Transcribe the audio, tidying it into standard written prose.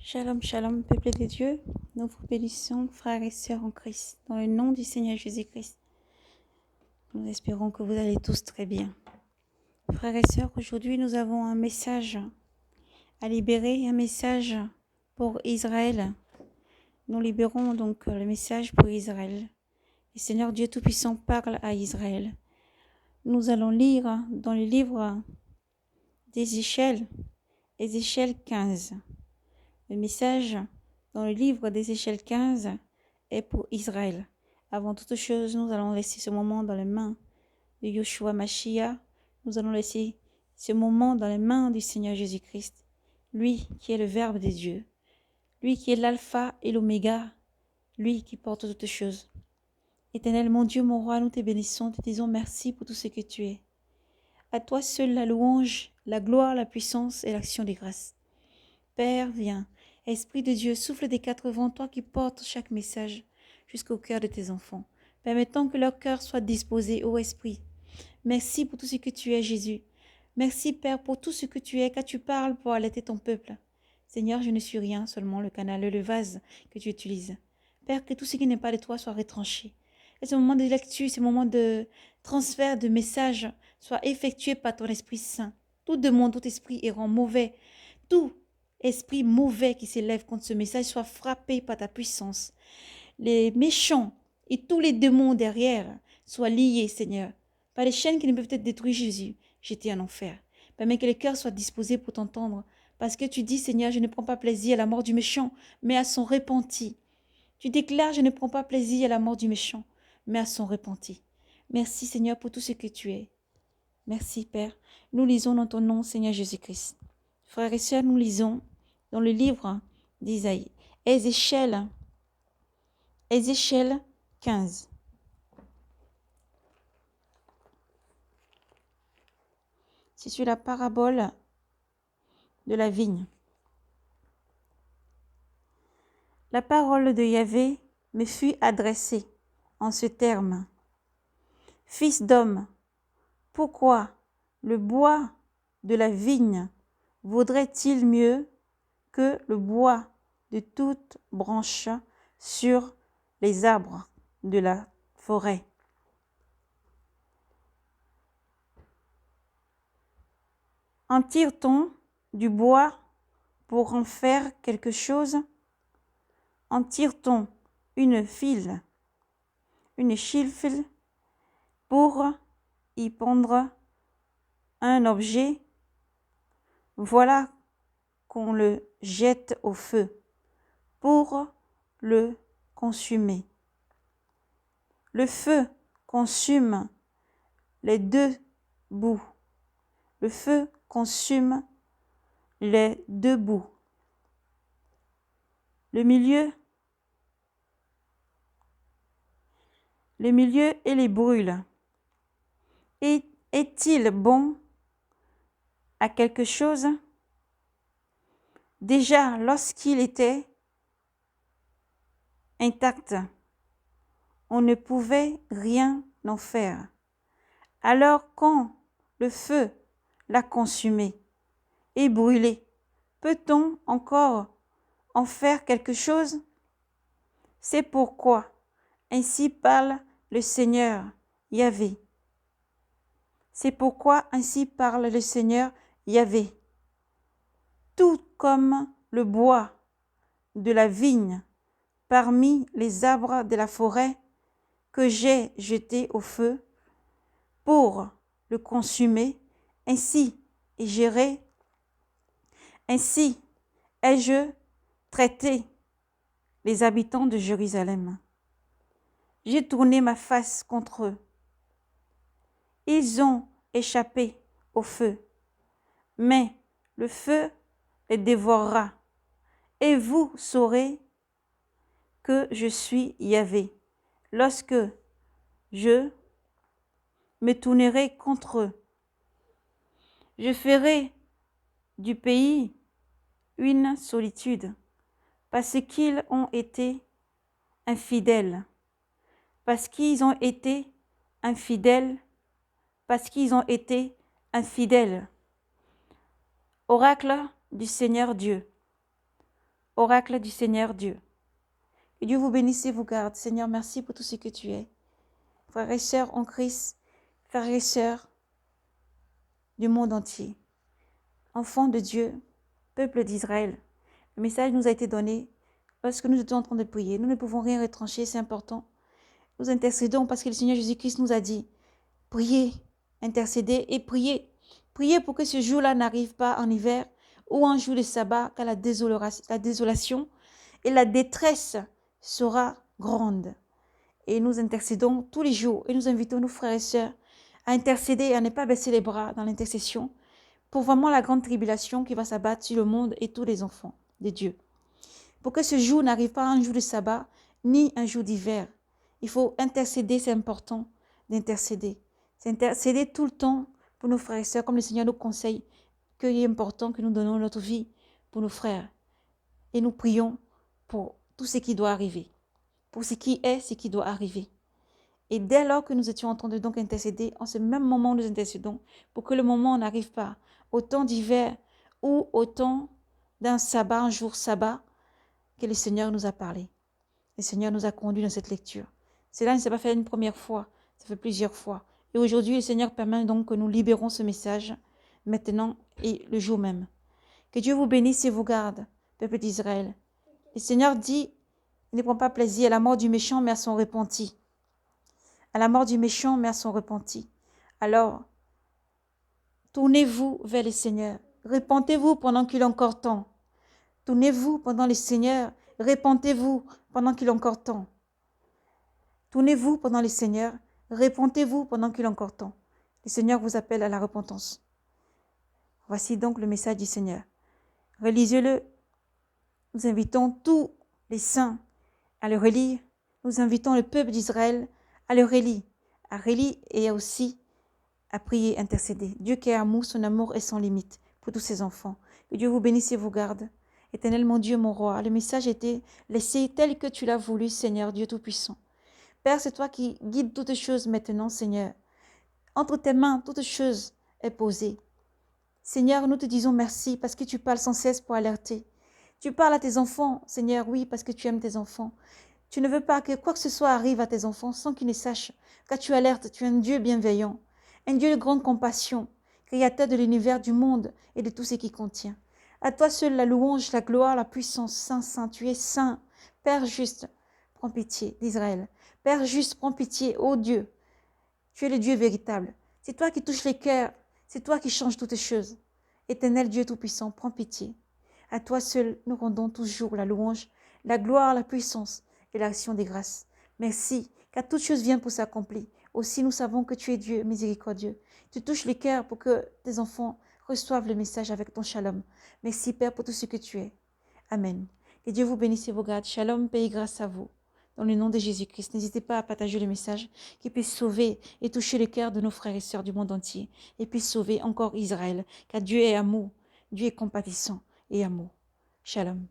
Shalom, shalom, peuple de Dieu. Nous vous bénissons, frères et sœurs en Christ, dans le nom du Seigneur Jésus-Christ. Nous espérons que vous allez tous très bien. Frères et sœurs, aujourd'hui nous avons un message à libérer, un message pour Israël. Nous libérons donc le message pour Israël. Le Seigneur Dieu Tout-Puissant parle à Israël. Nous allons lire dans le livre d'Ézéchiel, Ézéchiel 15. Le message dans le livre d'Ézéchiel 15 est pour Israël. Avant toute chose, nous allons laisser ce moment dans les mains de Yoshua Mashiach. Nous allons laisser ce moment dans les mains du Seigneur Jésus-Christ, lui qui est le Verbe de Dieu, lui qui est l'alpha et l'oméga, lui qui porte toutes choses. Éternel, mon Dieu, mon roi, nous te bénissons, te disons merci pour tout ce que tu es. À toi seul la louange, la gloire, la puissance et l'action des grâces. Père, viens. Esprit de Dieu, souffle des quatre vents, toi qui portes chaque message jusqu'au cœur de tes enfants, permettant que leur cœur soit disposé, ô Esprit. Merci pour tout ce que tu es, Jésus. Merci, Père, pour tout ce que tu es, car tu parles pour allaiter ton peuple. Seigneur, je ne suis rien, seulement le canal et le vase que tu utilises. Père, que tout ce qui n'est pas de toi soit retranché. Et ce moment de lecture, ce moment de transfert de messages soit effectué par ton Esprit Saint. Tout demande, tout esprit errant, mauvais, tout esprit mauvais qui s'élève contre ce message soit frappé par ta puissance. Les méchants et tous les démons derrière soient liés, Seigneur, par les chaînes qui ne peuvent être détruites, Jésus, jetés en enfer. Permets que les cœurs soient disposés pour t'entendre, parce que tu dis, Seigneur, je ne prends pas plaisir à la mort du méchant, mais à son repenti. Tu déclares, je ne prends pas plaisir à la mort du méchant, mais à son repenti. Merci, Seigneur, pour tout ce que tu es. Merci, Père. Nous lisons dans ton nom, Seigneur Jésus-Christ. Frères et sœurs, nous lisons dans le livre d'Isaïe, Ézéchiel 15. C'est sur la parabole de la vigne. La parole de Yahvé me fut adressée en ce terme. Fils d'homme, pourquoi le bois de la vigne vaudrait-il mieux que le bois de toute branche sur les arbres de la forêt? En tire-t-on du bois pour en faire quelque chose? En tire-t-on une file, une chifle pour y pendre un objet? Voilà qu'on le jette au feu pour le consumer. Le feu consume les deux bouts. Le feu consume les deux bouts. Le milieu et les brûle. Est-il bon à quelque chose? Déjà, lorsqu'il était intact, on ne pouvait rien en faire. Alors quand le feu l'a consumé et brûlé, peut-on encore en faire quelque chose? C'est pourquoi ainsi parle le Seigneur Yahvé. C'est pourquoi ainsi parle le Seigneur Yahvé. Tout comme le bois de la vigne parmi les arbres de la forêt que j'ai jeté au feu pour le consumer, ainsi ai-je traité les habitants de Jérusalem. J'ai tourné ma face contre eux. Ils ont échappé au feu, mais le feu les dévorera. Et vous saurez que je suis Yahvé, lorsque je me tournerai contre eux. Je ferai du pays une solitude, parce qu'ils ont été infidèles, parce qu'ils ont été infidèles, parce qu'ils ont été infidèles. Oracle du Seigneur Dieu. oracle du Seigneur Dieu. Que Dieu vous bénisse et vous garde. Seigneur, merci pour tout ce que tu es. Frères et sœurs en Christ, frères et sœurs du monde entier, enfants de Dieu, peuple d'Israël, le message nous a été donné lorsque nous étions en train de prier. Nous ne pouvons rien retrancher, c'est important. Nous intercédons parce que le Seigneur Jésus-Christ nous a dit, priez, intercédez et priez. Priez pour que ce jour-là n'arrive pas en hiver ou en jour de sabbat, car la désolation et la détresse sera grande. Et nous intercédons tous les jours et nous invitons nos frères et sœurs à intercéder et à ne pas baisser les bras dans l'intercession pour vraiment la grande tribulation qui va s'abattre sur le monde et tous les enfants de Dieu. Pour que ce jour n'arrive pas un jour de sabbat ni un jour d'hiver. Il faut intercéder, c'est important d'intercéder. C'est intercéder tout le temps pour nos frères et sœurs, comme le Seigneur nous conseille, qu'il est important que nous donnons notre vie pour nos frères. Et nous prions pour tout ce qui doit arriver, pour ce qui est, ce qui doit arriver. Et dès lors que nous étions en train de donc intercéder, en ce même moment nous intercédons pour que le moment n'arrive pas au temps d'hiver ou au temps d'un sabbat, un jour sabbat, que le Seigneur nous a parlé. Le Seigneur nous a conduits dans cette lecture. Cela ne s'est pas fait une première fois, ça fait plusieurs fois. Et aujourd'hui, le Seigneur permet donc que nous libérons ce message maintenant et le jour même. Que Dieu vous bénisse et vous garde, peuple d'Israël. Le Seigneur dit, il ne prend pas plaisir à la mort du méchant, mais à son repenti. À la mort du méchant, mais à son repenti. Alors, tournez-vous vers le Seigneur. Repentez-vous pendant qu'il est encore temps. Tournez-vous pendant le Seigneur. Repentez-vous pendant qu'il est encore temps. Tournez-vous pendant le Seigneur. Repentez-vous pendant qu'il est encore temps. Le Seigneur vous appelle à la repentance. Voici donc le message du Seigneur. Relisez-le. Nous invitons tous les saints à le relire. Nous invitons le peuple d'Israël à le relire. À relire et aussi à prier, intercéder. Dieu qui est amour, son amour est sans limite pour tous ses enfants. Que Dieu vous bénisse et vous garde. Éternel mon Dieu, mon roi, le message était laissé tel que tu l'as voulu, Seigneur, Dieu Tout-Puissant. Père, c'est toi qui guides toutes choses maintenant, Seigneur. Entre tes mains, toute chose est posée. Seigneur, nous te disons merci parce que tu parles sans cesse pour alerter. Tu parles à tes enfants, Seigneur, oui, parce que tu aimes tes enfants. Tu ne veux pas que quoi que ce soit arrive à tes enfants sans qu'ils ne sachent, car tu alertes, tu es un Dieu bienveillant, un Dieu de grande compassion, créateur de l'univers, du monde et de tout ce qui contient. À toi seul la louange, la gloire, la puissance, Saint, Saint, tu es Saint, Père juste, prends pitié d'Israël. Père juste, prends pitié, ô Dieu, tu es le Dieu véritable. C'est toi qui touches les cœurs, c'est toi qui changes toutes choses. Éternel Dieu Tout-Puissant, prends pitié. À toi seul, nous rendons toujours la louange, la gloire, la puissance et l'action des grâces. Merci, car toute chose vient pour s'accomplir. Aussi, nous savons que tu es Dieu miséricordieux. Tu touches les cœurs pour que tes enfants reçoivent le message avec ton shalom. Merci, Père, pour tout ce que tu es. Amen. Que Dieu vous bénisse et vous garde. Shalom, paix et grâce à vous. Dans le nom de Jésus-Christ, n'hésitez pas à partager le message qui puisse sauver et toucher le cœur de nos frères et sœurs du monde entier et puisse sauver encore Israël, car Dieu est amour, Dieu est compatissant et amour. Shalom.